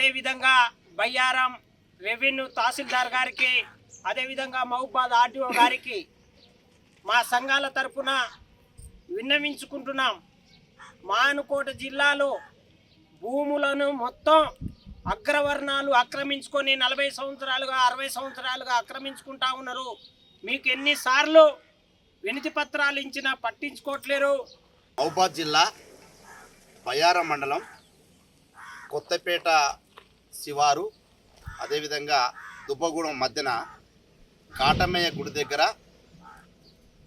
అదేవిధంగా బయ్యారం రెవెన్యూ తహసీల్దార్ గారికి, అదేవిధంగా మహబూబాద్ ఆర్డీఓ గారికి మా సంఘాల తరఫున విన్నవించుకుంటున్నాం. మానుకోట జిల్లాలో భూములను మొత్తం అగ్రవర్ణాలు ఆక్రమించుకొని 40 సంవత్సరాలుగా 60 సంవత్సరాలుగా ఆక్రమించుకుంటా ఉన్నారు. మీకు ఎన్నిసార్లు వినతి పత్రాలు ఇచ్చినా పట్టించుకోవట్లేరు. మహబూబాద్ జిల్లా బయ్యారం మండలం కొత్తపేట శివారు, అదేవిధంగా దుబ్బగూడెం మధ్యన కాటమయ్య గుడి దగ్గర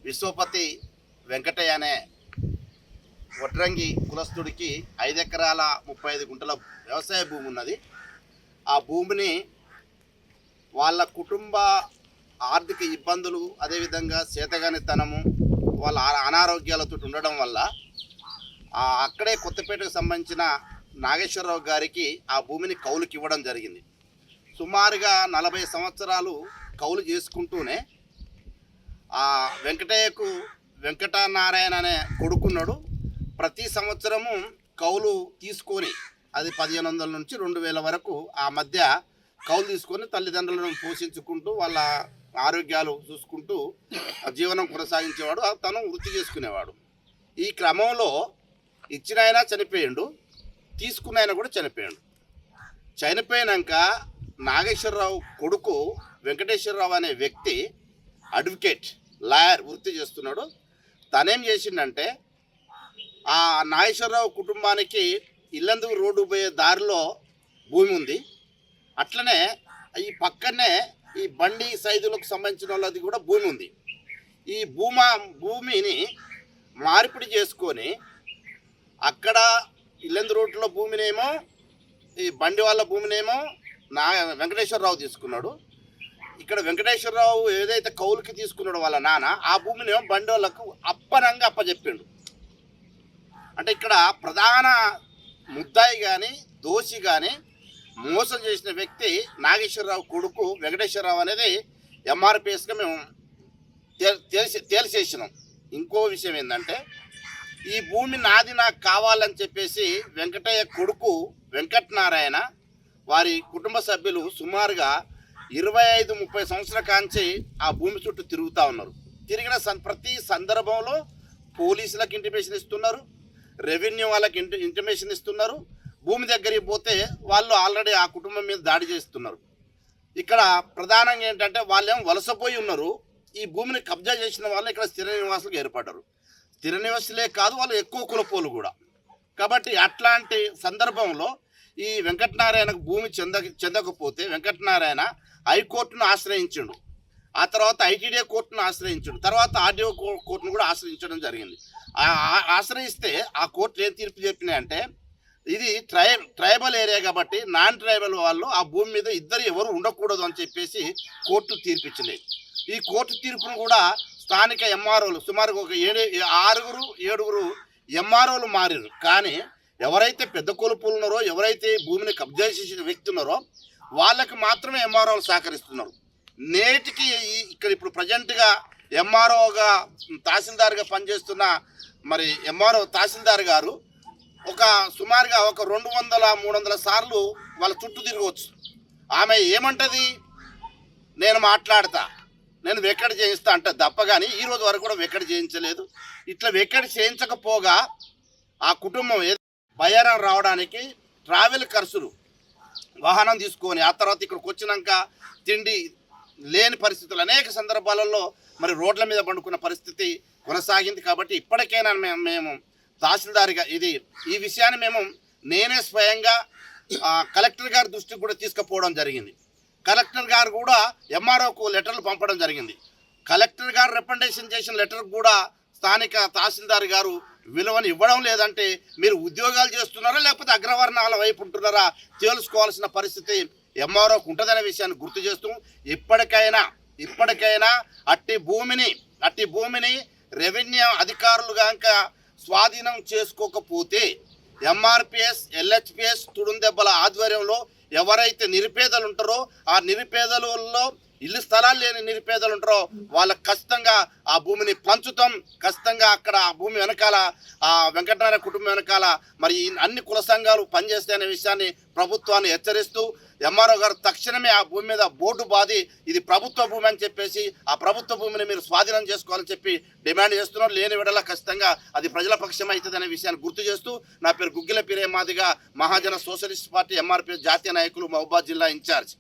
విశ్వపతి వెంకటయ్య అనే వడ్రంగి కులస్తుడికి 5 ఎకరాల 35 గుంటల వ్యవసాయ భూమి ఉన్నది. ఆ భూమిని వాళ్ళ కుటుంబ ఆర్థిక ఇబ్బందులు, అదేవిధంగా చేతగానితనము, వాళ్ళ అనారోగ్యాలతో ఉండడం వల్ల అక్కడే కొత్తపేటకు సంబంధించిన నాగేశ్వరరావు గారికి ఆ భూమిని కౌలుకి ఇవ్వడం జరిగింది. సుమారుగా 40 సంవత్సరాలు కౌలు చేసుకుంటూనే ఆ వెంకటయ్యకు వెంకటనారాయణ అనే కొడుకున్నాడు. ప్రతి సంవత్సరము కౌలు తీసుకొని అది 1500 నుంచి 2000 వరకు ఆ మధ్య కౌలు తీసుకొని తల్లిదండ్రులను పోషించుకుంటూ వాళ్ళ ఆరోగ్యాలు చూసుకుంటూ జీవనం కొనసాగించేవాడు. తను వృత్తి చేసుకునేవాడు. ఈ క్రమంలో ఇచ్చిన ఆయన చనిపోయాడు, తీసుకున్న ఆయన కూడా చనిపోయాడు. చనిపోయినాక నాగేశ్వరరావు కొడుకు వెంకటేశ్వరరావు అనే వ్యక్తి అడ్వకేట్, లాయర్ వృత్తి చేస్తున్నాడు. తనేం చేసిండంటే ఆ నాగేశ్వరరావు కుటుంబానికి ఇల్లందు రోడ్డు పోయే దారిలో భూమి ఉంది. అట్లనే ఈ పక్కనే ఈ బండి సైదులకు సంబంధించిన వాళ్ళది కూడా భూమి ఉంది. ఈ భూమిని మార్పిడి చేసుకొని అక్కడ ఇల్లందు రోడ్లో భూమినేమో, ఈ బండి వాళ్ళ భూమినేమో వెంకటేశ్వరరావు తీసుకున్నాడు. ఇక్కడ వెంకటేశ్వరరావు ఏదైతే కౌలుకి తీసుకున్నాడో వాళ్ళ నాన్న, ఆ భూమినేమో బండి వాళ్ళకు అప్పనంగా అప్పచెప్పిండు. అంటే ఇక్కడ ప్రధాన ముద్దాయి కానీ దోషి కానీ మోసం చేసిన వ్యక్తి నాగేశ్వరరావు కొడుకు వెంకటేశ్వరరావు అనేది ఎంఆర్పిఎస్గా మేము తేల్చేసినాం. ఇంకో విషయం ఏంటంటే ఈ భూమి నాది నాకు కావాలని చెప్పేసి వెంకటయ్య కొడుకు వెంకటనారాయణ వారి కుటుంబ సభ్యులు సుమారుగా 25-30 సంవత్సరాల కాంచి ఆ భూమి చుట్టూ తిరుగుతూ ఉన్నారు. తిరిగిన ప్రతి సందర్భంలో పోలీసులకు ఇంటిమేషన్ ఇస్తున్నారు, రెవెన్యూ వాళ్ళకి ఇంటిమేషన్ ఇస్తున్నారు. భూమి దగ్గరికి పోతే వాళ్ళు ఆల్రెడీ ఆ కుటుంబం మీద దాడి చేస్తున్నారు. ఇక్కడ ప్రధానంగా ఏంటంటే వాళ్ళేమో వలసపోయి ఉన్నారు. ఈ భూమిని కబ్జా చేసిన వాళ్ళు ఇక్కడ స్థిర నివాసులకు ఏర్పడ్డారు. స్థిర నివాసులే కాదు, వాళ్ళు ఎక్కువ కులపోలు కూడా. కాబట్టి అట్లాంటి సందర్భంలో ఈ వెంకటనారాయణకు భూమి చెందకపోతే వెంకటనారాయణ హైకోర్టును ఆశ్రయించిండు. ఆ తర్వాత ఐటీడీఏ కోర్టును ఆశ్రయించాడు. తర్వాత ఆర్డీఓ కోర్టును కూడా ఆశ్రయించడం జరిగింది. ఆశ్రయిస్తే ఆ కోర్టు ఏం తీర్పు చెప్పినాయంటే ఇది ట్రైబల్ ఏరియా కాబట్టి నాన్ ట్రైబల్ వాళ్ళు ఆ భూమి మీద ఎవరు ఉండకూడదు అని చెప్పేసి కోర్టు తీర్పిచ్చింది. ఈ కోర్టు తీర్పును కూడా స్థానిక ఎంఆర్ఓలు సుమారు ఒక 6-7 ఎంఆర్ఓలు మారారు. కానీ ఎవరైతే పెద్ద కొలుపులు ఉన్నారో, ఎవరైతే భూమిని కబ్జా చేసిన వ్యక్తి ఉన్నారో వాళ్ళకి మాత్రమే ఎంఆర్ఓలు సహకరిస్తున్నారు. నేటికి ఇక్కడ ఇప్పుడు ప్రజెంట్గా ఎంఆర్ఓగా తహసీల్దార్గా పనిచేస్తున్న మరి ఎంఆర్ఓ తహసీల్దార్ గారు సుమారుగా ఒక 200-300 సార్లు వాళ్ళ చుట్టూ తిరగవచ్చు. ఆమె ఏమంటది, నేను మాట్లాడతా, నేను వెక్కడి చేయిస్తా అంటే తప్ప కానీ ఈ రోజు వరకు కూడా వెక్కడి చేయించలేదు. ఇట్లా వెక్కడి చేయించకపోగా ఆ కుటుంబం బయ్యారం రావడానికి ట్రావెల్ ఖర్చులు వాహనం తీసుకొని ఆ తర్వాత ఇక్కడికి వచ్చినాక తిండి లేని పరిస్థితులు అనేక సందర్భాలలో మరి రోడ్ల మీద పండుకున్న పరిస్థితి కొనసాగింది. కాబట్టి ఇప్పటికైనా మేము తహసీల్దార్గా ఈ విషయాన్ని నేనే స్వయంగా కలెక్టర్ గారి దృష్టికి కూడా తీసుకుపోవడం జరిగింది. కలెక్టర్ గారు కూడా ఎంఆర్ఓకు లెటర్లు పంపడం జరిగింది. కలెక్టర్ గారు రికమెండేషన్ చేసిన లెటర్ కూడా స్థానిక తహసీల్దార్ గారు విలువను ఇవ్వడం లేదంటే మీరు ఉద్యోగాలు చేస్తున్నారా లేకపోతే అగ్రవర్ణాల వైపు ఉంటున్నారా తెలుసుకోవాల్సిన పరిస్థితి ఎంఆర్ఓకు ఉంటుందనే విషయాన్ని గుర్తు చేస్తూ ఇప్పటికైనా అట్టి భూమిని రెవెన్యూ అధికారులు కనుక స్వాధీనం చేసుకోకపోతే ఎంఆర్పిఎస్ ఎల్హెచ్పిఎస్ తుడుందెబ్బల ఆధ్వర్యంలో ఎవరైతే నిరుపేదలు ఉంటారో ఆ నిరుపేదలలో ఇల్లు స్థలాలు లేని నిరుపేదలు ఉంటారో వాళ్ళకి ఖచ్చితంగా ఆ భూమిని పంచుతాం. ఖచ్చితంగా అక్కడ ఆ భూమి వెనకాల ఆ వెంకటనారాయణ కుటుంబం వెనకాల మరి అన్ని కుల సంఘాలు పనిచేస్తాయి అనే విషయాన్ని ప్రభుత్వాన్ని హెచ్చరిస్తూ ఎంఆర్ఓ గారు తక్షణమే ఆ భూమి మీద బోర్డు బాది ఇది ప్రభుత్వ భూమి అని చెప్పేసి ఆ ప్రభుత్వ భూమిని మీరు స్వాధీనం చేసుకోవాలని చెప్పి డిమాండ్ చేస్తున్నారు. లేని విడల ఖచ్చితంగా అది ప్రజల పక్షం అవుతుంది అనే విషయాన్ని గుర్తు చేస్తూ నా పేరు Guggila Peeraiah Madiga, Mahajana socialist party MRP జాతీయ నాయకులు, మహబూబాబాద్ జిల్లా ఇన్ఛార్జ్.